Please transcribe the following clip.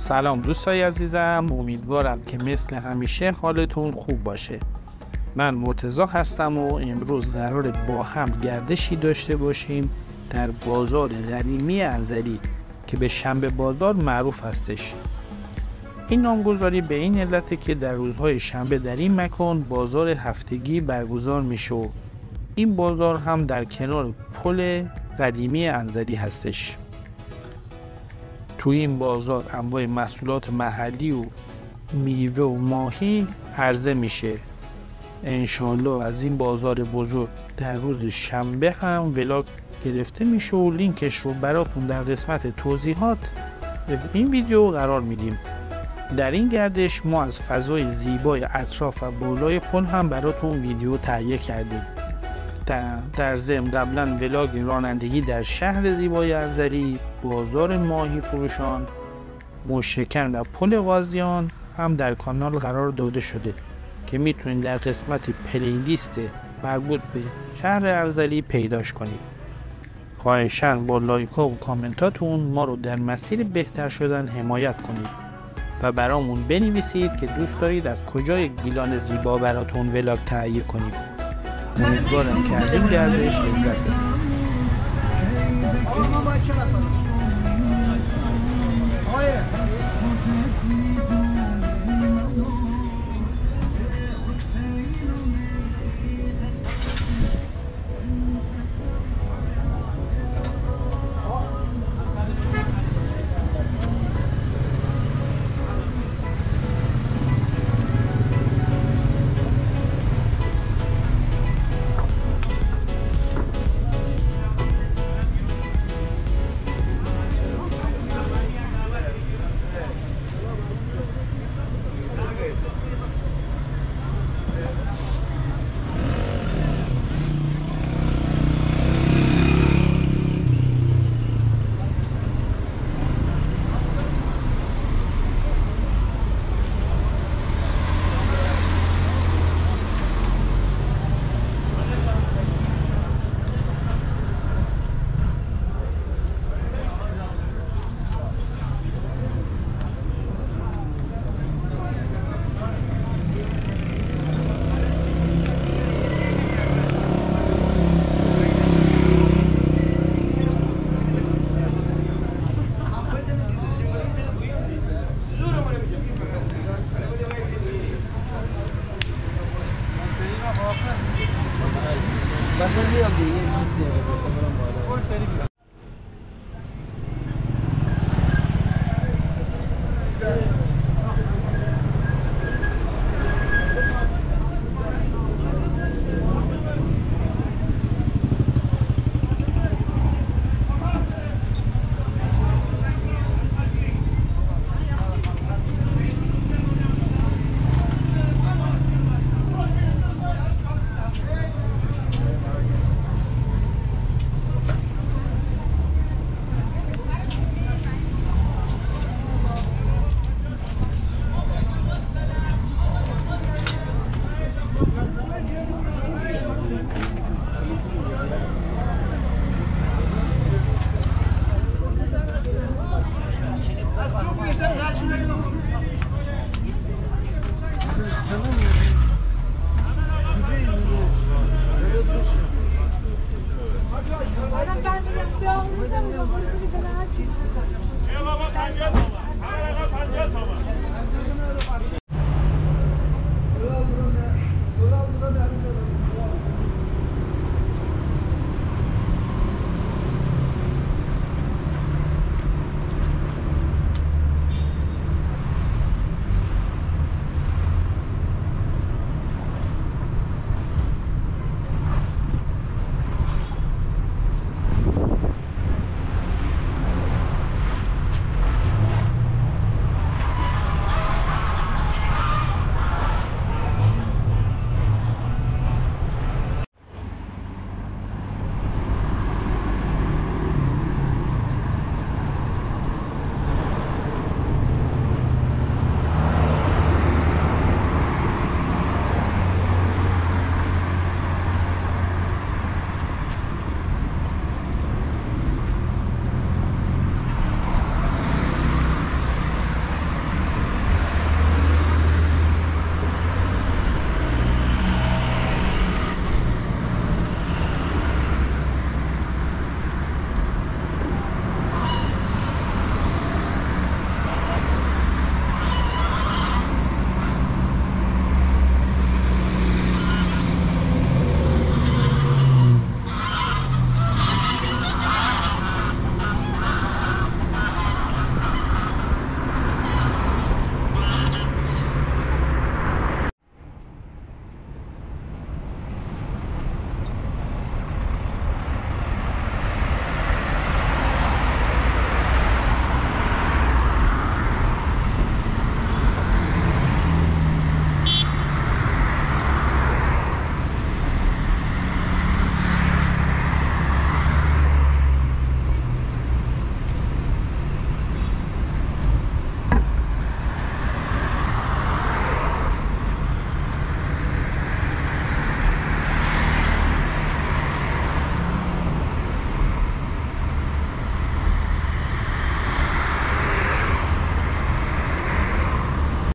سلام دوستای عزیزم، امیدوارم که مثل همیشه حالتون خوب باشه. من مرتضی هستم و امروز قراره با هم گردشی داشته باشیم در بازار قدیمی انزلی که به شنبه بازار معروف هستش. این نامگذاری به این علته که در روزهای شنبه در این مکان بازار هفتگی برگزار میشه و این بازار هم در کنار پل قدیمی انزلی هستش. توی این بازار انواع محصولات محلی و میوه و ماهی عرضه میشه. انشالله از این بازار بزرگ در روز شنبه هم ولاگ گرفته میشه و لینکش رو براتون در قسمت توضیحات این ویدیو قرار میدیم. در این گردش ما از فضای زیبای اطراف و بالای پل هم براتون ویدیو تهیه کردیم. در ضمن قبلا ولاگ رانندگی در شهر زیبای انزلی، بازار ماهی فروشان، موشکن و پل قاضیان هم در کانال قرار داده شده که میتونید در قسمت پلیلیست مربوط به شهر انزلی پیداش کنید. خواهشاً با لایک و کامنتاتون ما رو در مسیر بهتر شدن حمایت کنید و برامون بنویسید که دوست دارید از کجای گیلان زیبا براتون ولاگ تهیه کنیم. امیدوارم که از این گردش لذت ببرید. بس میام دیگه 20 دقیقه بخوام بالا.